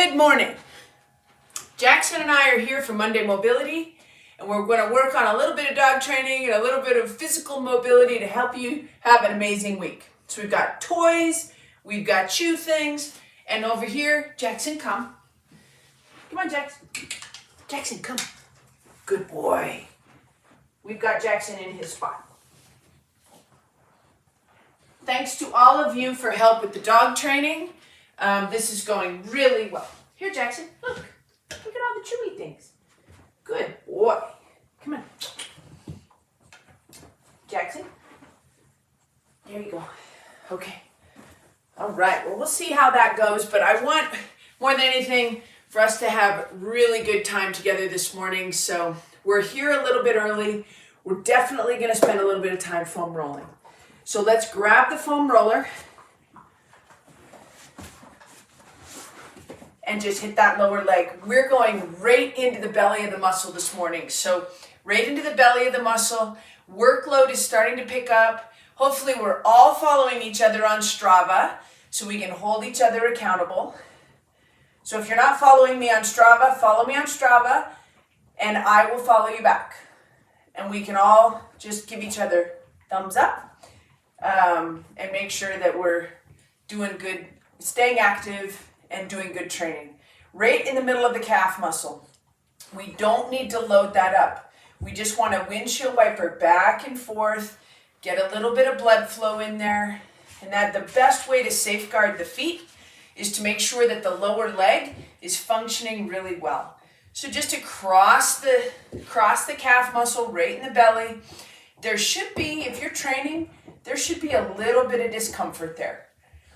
Good morning. Jackson and I are here for Monday Mobility, and we're going to work on a little bit of dog training and a little bit of physical mobility to help you have an amazing week. So we've got toys, we've got chew things, and over here, Jackson, come. Come on, Jackson. Jackson, come. Good boy. We've got Jackson in his spot. Thanks to all of you for help with the dog training. This is going really well. Here, Jackson, look. Look at all the chewy things. Good boy. Come on. Jackson. There you go. Okay. All right. Well, we'll see how that goes, but I want, more than anything, for us to have really good time together this morning. So we're here a little bit early. We're definitely going to spend a little bit of time foam rolling. So let's grab the foam roller and just hit that lower leg. We're going right into the belly of the muscle this morning. So right into the belly of the muscle. Workload is starting to pick up. Hopefully we're all following each other on Strava so we can hold each other accountable. So if you're not following me on Strava, follow me on Strava and I will follow you back. And we can all just give each other thumbs up and make sure that we're doing good, staying active, and doing good training. Right in the middle of the calf muscle. We don't need to load that up. We just want to windshield wiper back and forth, get a little bit of blood flow in there, and that the best way to safeguard the feet is to make sure that the lower leg is functioning really well. So just to cross the calf muscle right in the belly, there should be, if you're training, there should be a little bit of discomfort there.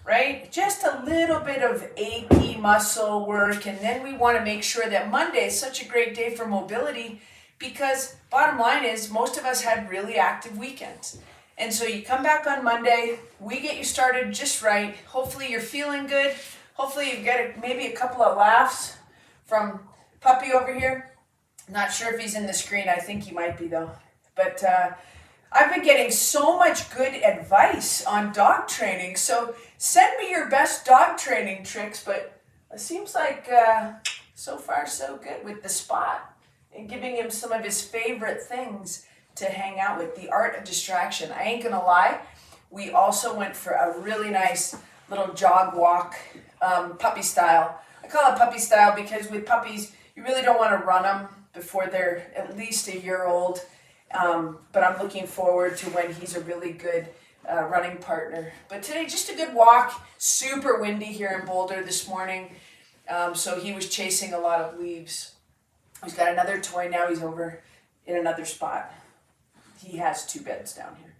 Right? Just a little bit of achy muscle work, and then we want to make sure that Monday is such a great day for mobility because bottom line is most of us had really active weekends. And so you come back on Monday, we get you started just right. Hopefully you're feeling good. Hopefully you get maybe a couple of laughs from Puppy over here. Not sure if he's in the screen. I think he might be though. But I've been getting so much good advice on dog training, so send me your best dog training tricks, but it seems like so far so good with the Spot and giving him some of his favorite things to hang out with, the art of distraction. I ain't gonna lie, we also went for a really nice little jog walk, puppy style. I call it puppy style because with puppies, you really don't want to run them before they're at least a year old. But I'm looking forward to when he's a really good running partner. But today, just a good walk. Super windy here in Boulder this morning. So he was chasing a lot of leaves. He's got another toy now. He's over in another spot. He has 2 beds down here.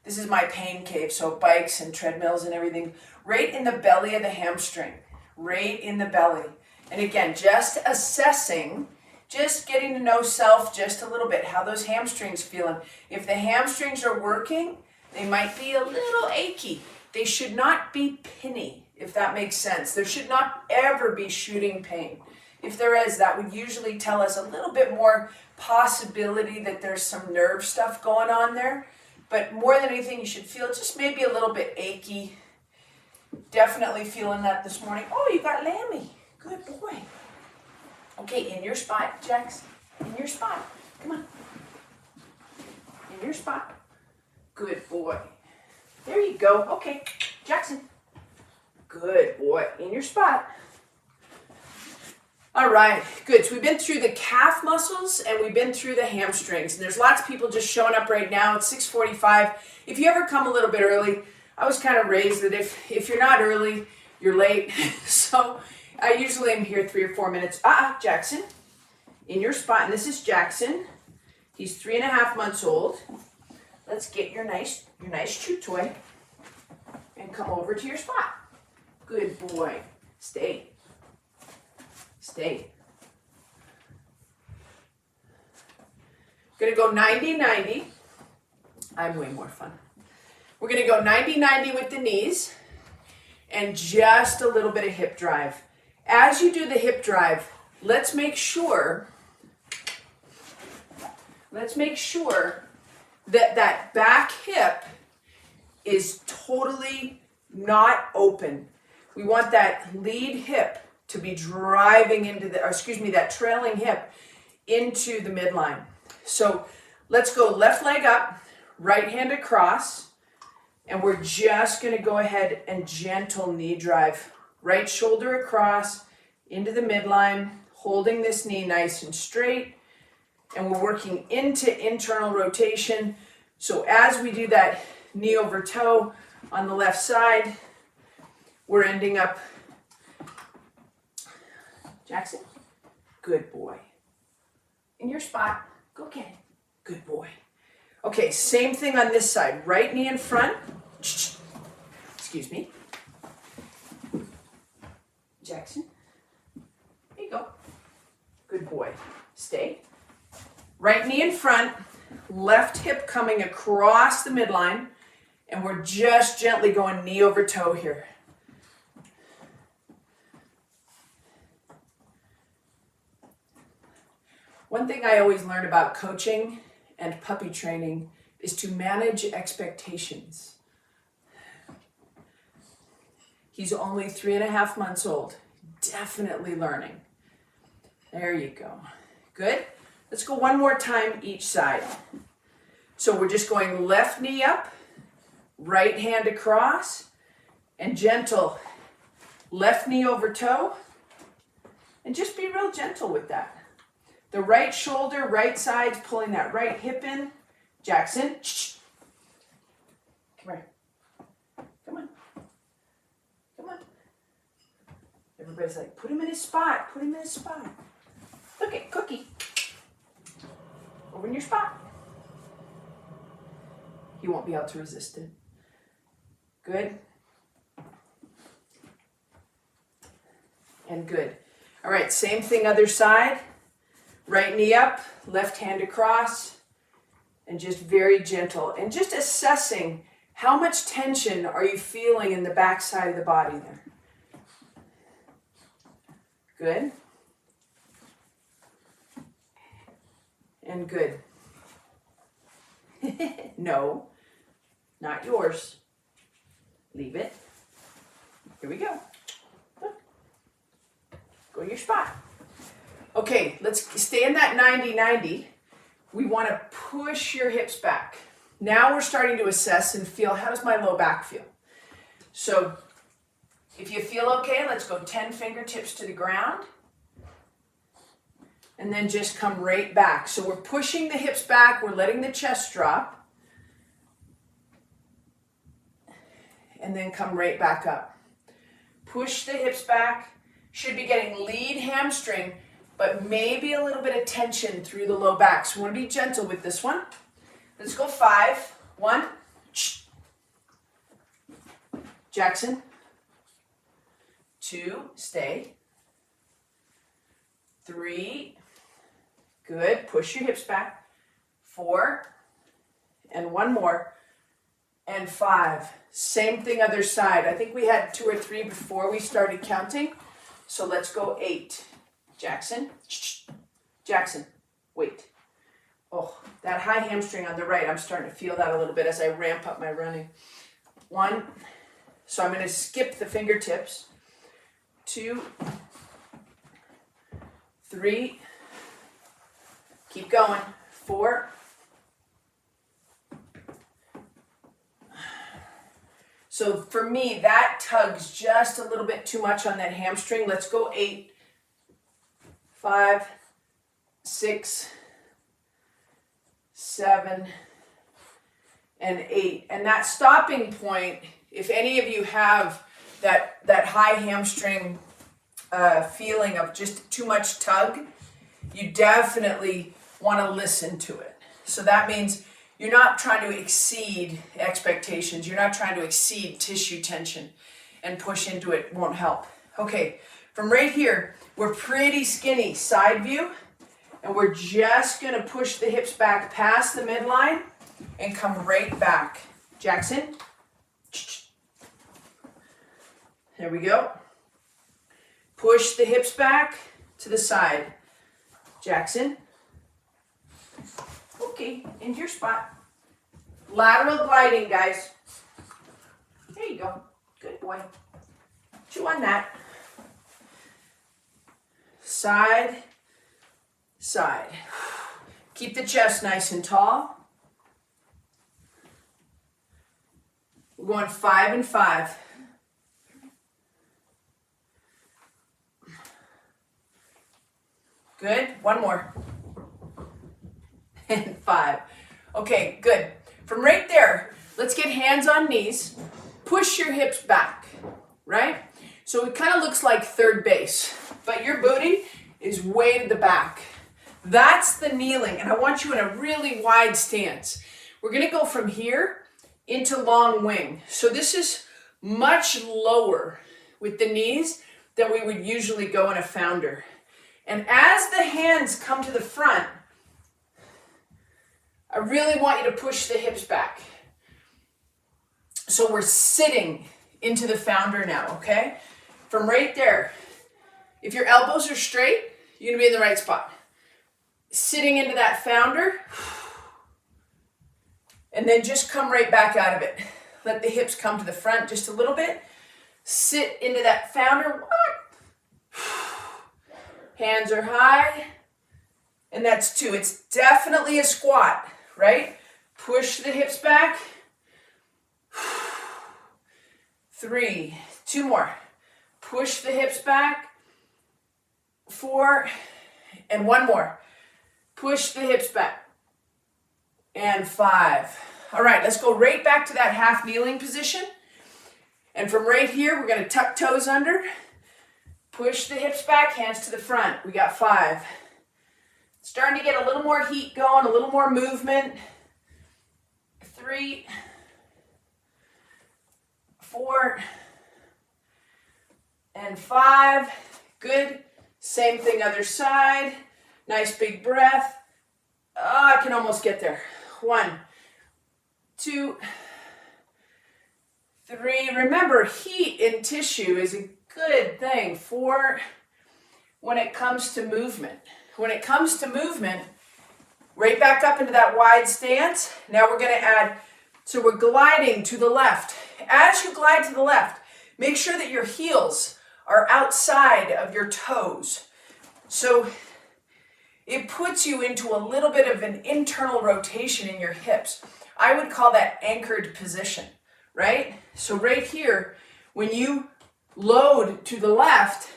This is my pain cave. So bikes and treadmills and everything. Right in the belly of the hamstring. Right in the belly. And again, just assessing, just getting to know self just a little bit, how those hamstrings feeling. If the hamstrings are working, they might be a little achy. They should not be pinny, if that makes sense. There should not ever be shooting pain. If there is, that would usually tell us a little bit more possibility that there's some nerve stuff going on there. But more than anything, you should feel just maybe a little bit achy. Definitely feeling that this morning. Oh, you got Lammy. Good boy. Okay, in your spot, Jax. In your spot. Come on. In your spot. Good boy. There you go. Okay, Jackson. Good boy. In your spot. All right, good. So we've been through the calf muscles and we've been through the hamstrings. And there's lots of people just showing up right now. It's 6:45. If you ever come a little bit early, I was kind of raised that if you're not early, you're late. So I usually am here 3 or 4 minutes. Jackson, in your spot. And this is Jackson. He's 3.5 months old. Let's get your nice chew toy and come over to your spot. Good boy. Stay. Stay. Gonna go 90-90. I'm way more fun. We're gonna go 90-90 with the knees and just a little bit of hip drive. As you do the hip drive, let's make sure that that back hip is totally not open. We want that lead hip to be driving into the, or excuse me, that trailing hip into the midline. So let's go left leg up, right hand across, and we're just going to go ahead and gentle knee drive. Right shoulder across into the midline, holding this knee nice and straight, and we're working into internal rotation. So as we do that knee over toe on the left side, we're ending up, Jackson, good boy. In your spot, go get it, good boy. Okay, same thing on this side, right knee in front, excuse me. Jackson, there you go, good boy, stay. Right knee in front, left hip coming across the midline, and we're just gently going knee over toe here. One thing I always learn about coaching and puppy training is to manage expectations. He's only 3.5 months old, definitely learning. There you go. Good. Let's go one more time each side. So we're just going left knee up, right hand across, and gentle left knee over toe, and just be real gentle with that. The right shoulder, right side's pulling that right hip in. Jackson, come here. Come on. Come on. Everybody's like, put him in his spot. Put him in his spot. Look at Cookie. Over in your spot. He won't be able to resist it. Good. And good. All right, same thing other side. Right knee up, left hand across, and just very gentle. And just assessing how much tension are you feeling in the back side of the body there. Good. And good. No, not yours. Leave it. Here we go. Look. Go to your spot. Okay, let's stay in that 90-90. We want to push your hips back. Now we're starting to assess and feel, how does my low back feel? So if you feel okay, let's go 10 fingertips to the ground. And then just come right back. So we're pushing the hips back, we're letting the chest drop. And then come right back up. Push the hips back. Should be getting lead hamstring, but maybe a little bit of tension through the low back. So we want to be gentle with this one. Let's go 5. 1. Jackson. 2. Stay. 3. Good. Push your hips back. 4. And 1 more. And 5. Same thing other side. I think we had 2 or 3 before we started counting. So let's go 8. Jackson. Jackson. Wait. Oh, that high hamstring on the right. I'm starting to feel that a little bit as I ramp up my running. 1. So I'm going to skip the fingertips. 2. 3. Keep going. 4. So for me, that tugs just a little bit too much on that hamstring. Let's go 8. 5, 6, 7, and 8. And that stopping point, if any of you have that high hamstring feeling of just too much tug, you definitely want to listen to it. So that means you're not trying to exceed expectations. You're not trying to exceed tissue tension, and push into it won't help. Okay, from right here, we're pretty skinny, side view, and we're just going to push the hips back past the midline and come right back. Jackson. There we go. Push the hips back to the side. Jackson. Okay, into your spot. Lateral gliding, guys. There you go. Good boy. Chew on that. side, side. Keep the chest nice and tall. We're going 5 and 5. Good. One more. And 5. Okay, good. From right there, let's get hands on knees. Push your hips back, right? So it kind of looks like third base, but your booty is way to the back. That's the kneeling, and I want you in a really wide stance. We're going to go from here into long wing. So this is much lower with the knees than we would usually go in a founder. And as the hands come to the front, I really want you to push the hips back. So we're sitting into the founder now, okay? From right there, if your elbows are straight, you're gonna be in the right spot. Sitting into that founder, and then just come right back out of it. Let the hips come to the front just a little bit. Sit into that founder. Hands are high, and that's 2. It's definitely a squat, right? Push the hips back. 3, 2 more. Push the hips back. 4, and 1 more. Push the hips back. And 5. All right, let's go right back to that half kneeling position. And from right here, we're gonna tuck toes under. Push the hips back, hands to the front. We got 5. Starting to get a little more heat going, a little more movement. 3, 4, and 5. Good. Same thing other side. Nice big breath. Oh, I can almost get there. 1, 2, 3. Remember, heat in tissue is a good thing for when it comes to movement. When it comes to movement, right back up into that wide stance. Now we're going to add, so we're gliding to the left. As you glide to the left, make sure that your heels are outside of your toes. So it puts you into a little bit of an internal rotation in your hips. I would call that anchored position, right? So right here, when you load to the left,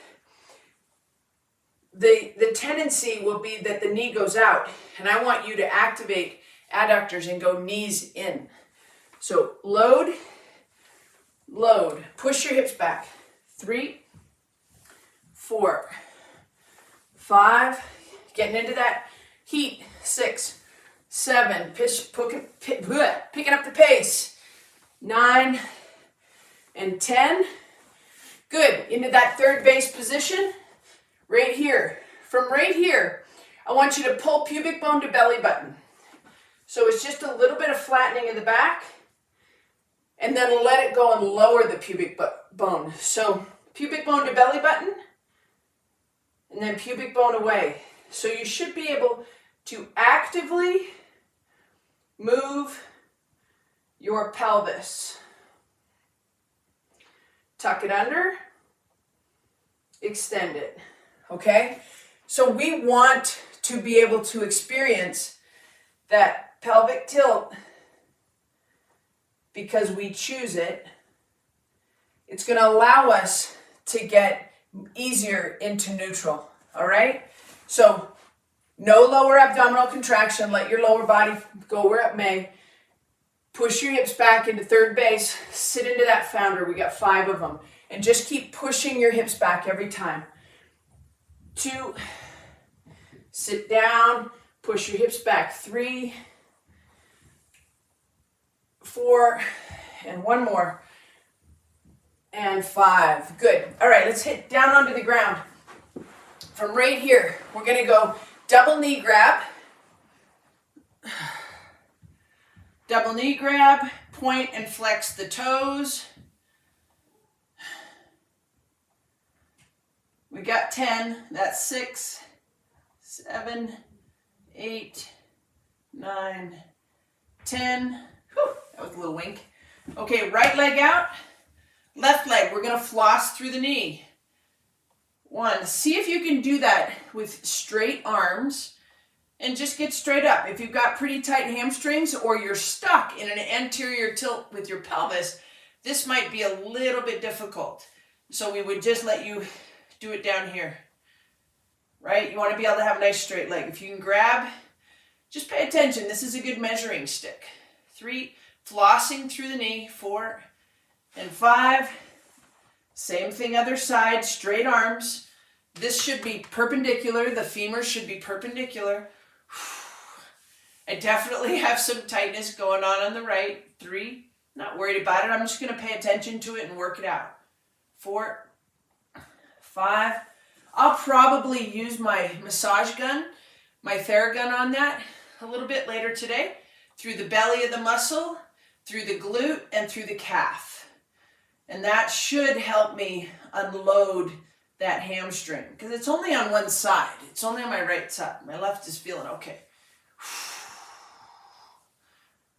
the tendency will be that the knee goes out, and I want you to activate adductors and go knees in. So load, load, push your hips back. 3, 4, 5, getting into that heat. 6, 7, picking up the pace. 9 and 10. Good, into that third base position. Right here. From right here, I want you to pull pubic bone to belly button. So it's just a little bit of flattening in the back, and then let it go and lower the pubic bone. So pubic bone to belly button, and then pubic bone away. So you should be able to actively move your pelvis. Tuck it under, extend it. Okay, so we want to be able to experience that pelvic tilt because we choose it. It's going to allow us to get easier into neutral. All right, so no lower abdominal contraction. Let your lower body go where it may. Push your hips back into third base. Sit into that founder. We got 5 of them, and just keep pushing your hips back every time. 2, sit down, push your hips back. 3, 4, and 1 more, and 5. Good. All right, let's hit down onto the ground. From right here, we're going to go double knee grab. Double knee grab, point and flex the toes. We got 10, that's 6, 7, 8, 9, 10. Whew, that was a little wink. Okay, right leg out, left leg. We're gonna floss through the knee. 1. See if you can do that with straight arms and just get straight up. If you've got pretty tight hamstrings or you're stuck in an anterior tilt with your pelvis, this might be a little bit difficult. So we would just let you do it down here, right? You want to be able to have a nice straight leg. If you can grab, just pay attention. This is a good measuring stick. 3, flossing through the knee. 4 and 5. Same thing other side, straight arms. This should be perpendicular. The femur should be perpendicular. I definitely have some tightness going on the right. 3, not worried about it. I'm just going to pay attention to it and work it out. 4, 5. I'll probably use my massage gun, my Theragun on that a little bit later today, through the belly of the muscle, through the glute, and through the calf. And that should help me unload that hamstring, because it's only on one side. It's only on my right side. My left is feeling okay.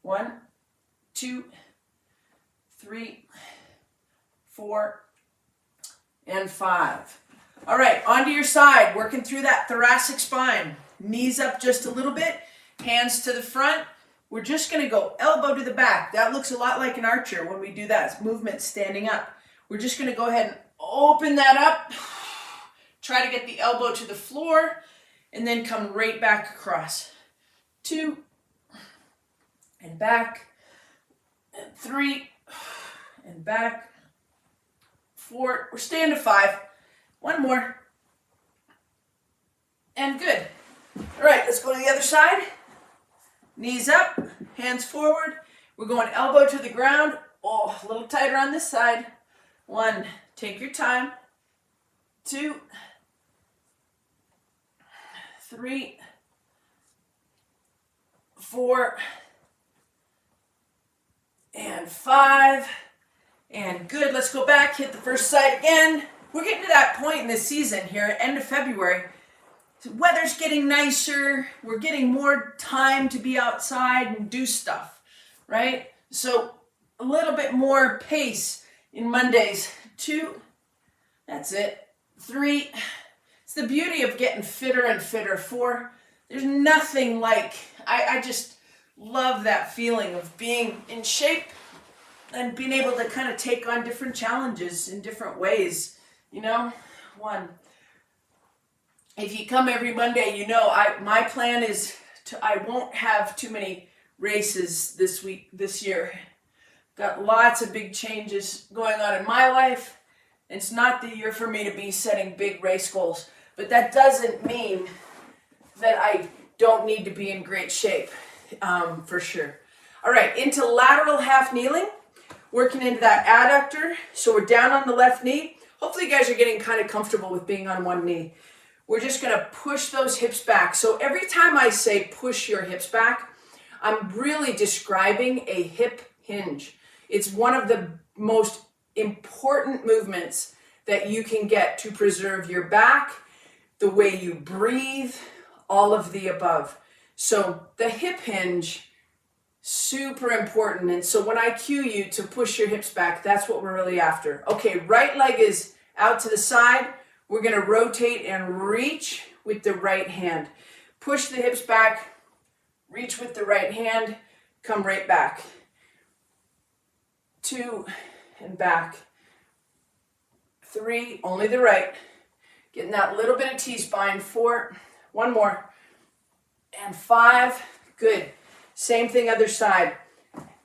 1, 2, 3, 4, and 5. All right, onto your side, working through that thoracic spine. Knees up just a little bit, hands to the front. We're just going to go elbow to the back. That looks a lot like an archer when we do that movement standing up. We're just going to go ahead and open that up. Try to get the elbow to the floor and then come right back across. 2 and back, and 3 and back, 4. We're staying to 5. 1 more. And good. All right, let's go to the other side. Knees up, hands forward. We're going elbow to the ground. Oh, a little tighter on this side. 1, take your time. 2, 3, 4, and 5. And good, let's go back, hit the first side again. We're getting to that point in this season here, end of February. The weather's getting nicer. We're getting more time to be outside and do stuff, right? So a little bit more pace in Mondays. 2, that's it. 3, it's the beauty of getting fitter and fitter. 4, there's nothing like, I just love that feeling of being in shape and being able to kind of take on different challenges in different ways, you know? 1. If you come every Monday, you know my plan is I won't have too many races this year. Got lots of big changes going on in my life. It's not the year for me to be setting big race goals, but that doesn't mean that I don't need to be in great shape, for sure. All right, into lateral half kneeling, working into that adductor. So we're down on the left knee. Hopefully you guys are getting kind of comfortable with being on one knee. We're just going to push those hips back. So every time I say push your hips back, I'm really describing a hip hinge. It's one of the most important movements that you can get to preserve your back, the way you breathe, all of the above. So the hip hinge, super important. And so when I cue you to push your hips back, that's what we're really after. Okay, right leg is out to the side. We're going to rotate and reach with the right hand. Push the hips back, reach with the right hand, come right back. 2 and back. 3, only the right. Getting that little bit of T-spine. 4, 1 more. And 5, good. Same thing other side.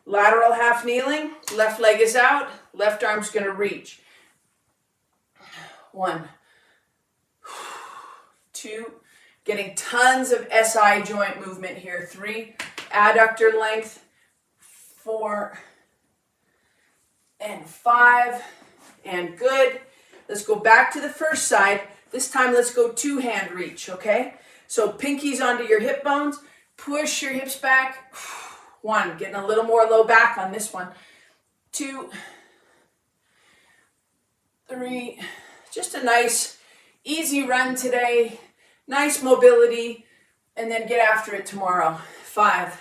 Lateral half kneeling, left leg is out, left arm's going to reach. 1, 2, getting tons of SI joint movement here. 3, adductor length. 4, and 5, and good. Let's go back to the first side. This time let's go 2-hand reach, okay? So pinkies onto your hip bones, push your hips back. 1, getting a little more low back on this one. 2, 3, just a nice easy run today, nice mobility, and then get after it tomorrow. 5,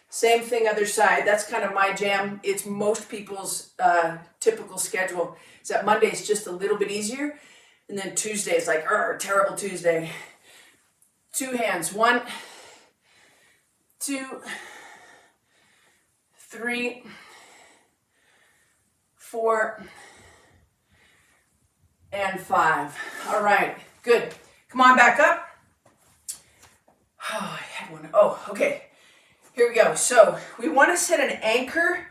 same thing other side. That's kind of my jam. It's most people's typical schedule. Is that Monday is just a little bit easier. And then Tuesday is like, terrible Tuesday. 2 hands. 1, 2, 3, 4, and 5. All right, good. Come on back up. Oh, I had one. Oh, okay. Here we go. So we want to set an anchor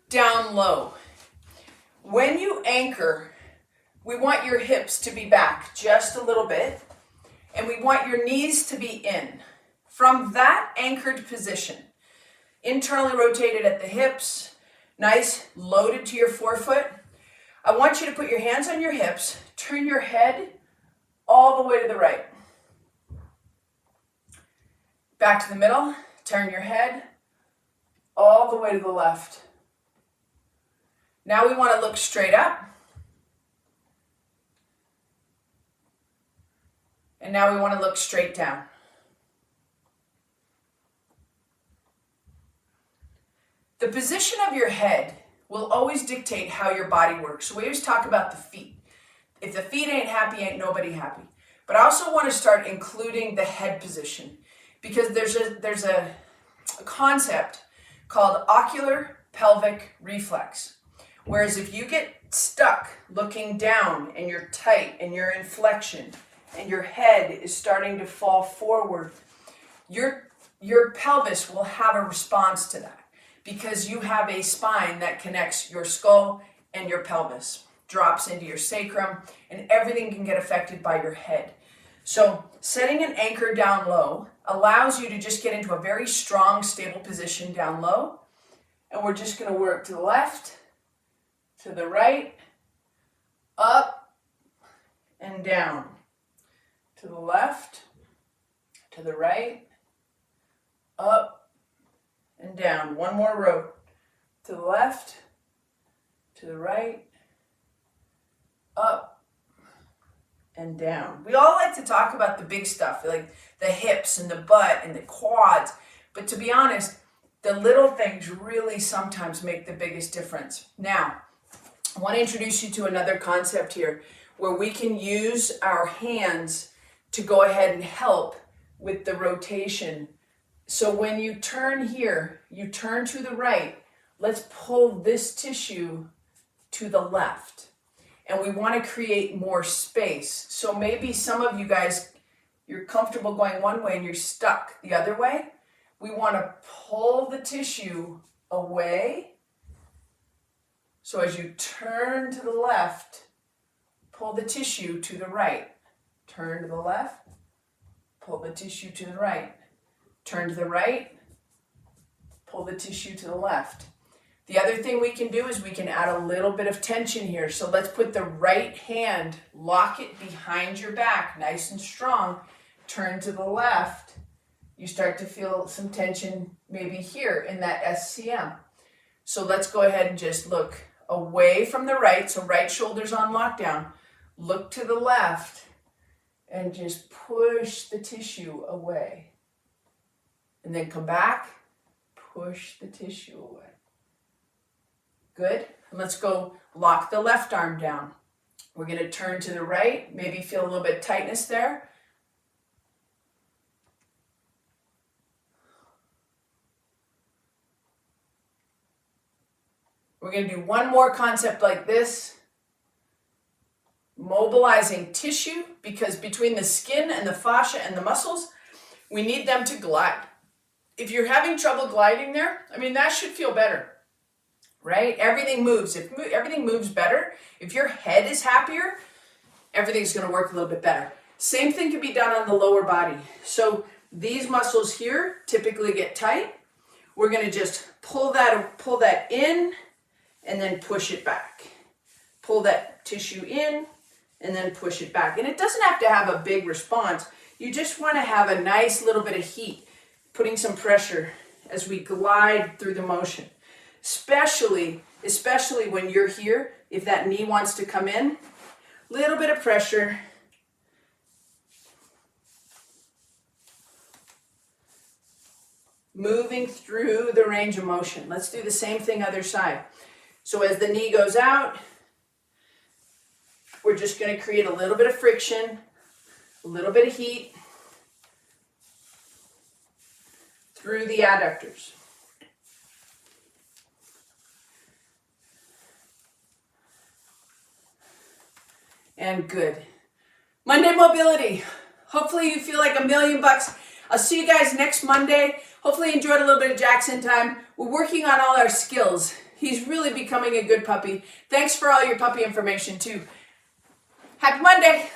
down low. When you anchor, we want your hips to be back just a little bit, and we want your knees to be in. From that anchored position, internally rotated at the hips, nice, loaded to your forefoot, I want you to put your hands on your hips, turn your head all the way to the right. Back to the middle, turn your head all the way to the left. Now we want to look straight up. And now we want to look straight down. The position of your head will always dictate how your body works. So we always talk about the feet. If the feet ain't happy, ain't nobody happy. But I also want to start including the head position, because there's a concept called ocular pelvic reflex. Whereas if you get stuck looking down and you're tight and you're in flexion and your head is starting to fall forward, your pelvis will have a response to that, because you have a spine that connects your skull and your pelvis, drops into your sacrum, and everything can get affected by your head. So setting an anchor down low allows you to just get into a very strong, stable position down low. And we're just going to work to the left, to the right, up and down. To the left, to the right, up and down. One more row. To the left, to the right, up and down. We all like to talk about the big stuff, like the hips and the butt and the quads. But to be honest, the little things really sometimes make the biggest difference. Now, I want to introduce you to another concept here where we can use our hands to go ahead and help with the rotation. So when you turn here, you turn to the right, let's pull this tissue to the left. And we want to create more space. So maybe some of you guys, you're comfortable going one way and you're stuck the other way. We want to pull the tissue away. So as you turn to the left, pull the tissue to the right. Turn to the left, pull the tissue to the right. Turn to the right, pull the tissue to the left. The other thing we can do is we can add a little bit of tension here. So let's put the right hand, lock it behind your back, nice and strong. Turn to the left. You start to feel some tension maybe here in that SCM. So let's go ahead and just look away from the right. So right shoulder's on lockdown. Look to the left and just push the tissue away. And then come back, push the tissue away. Good. And let's go lock the left arm down. We're going to turn to the right, maybe feel a little bit of tightness there. We're going to do one more concept like this. Mobilizing tissue, because between the skin and the fascia and the muscles, we need them to glide. If you're having trouble gliding there, that should feel better, right? Everything moves. If everything moves better, if your head is happier, everything's going to work a little bit better. Same thing can be done on the lower body. So these muscles here typically get tight. We're going to just pull that in and then push it back. Pull that tissue in and then push it back. And it doesn't have to have a big response. You just want to have a nice little bit of heat, putting some pressure as we glide through the motion. Especially when you're here, if that knee wants to come in, little bit of pressure. Moving through the range of motion. Let's do the same thing other side. So as the knee goes out, We're just going to create a little bit of friction, a little bit of heat through the adductors. And good. Monday mobility. Hopefully you feel like $1,000,000. I'll see you guys next Monday. Hopefully you enjoyed a little bit of Jackson time. We're working on all our skills. He's really becoming a good puppy. Thanks for all your puppy information too. Happy Monday.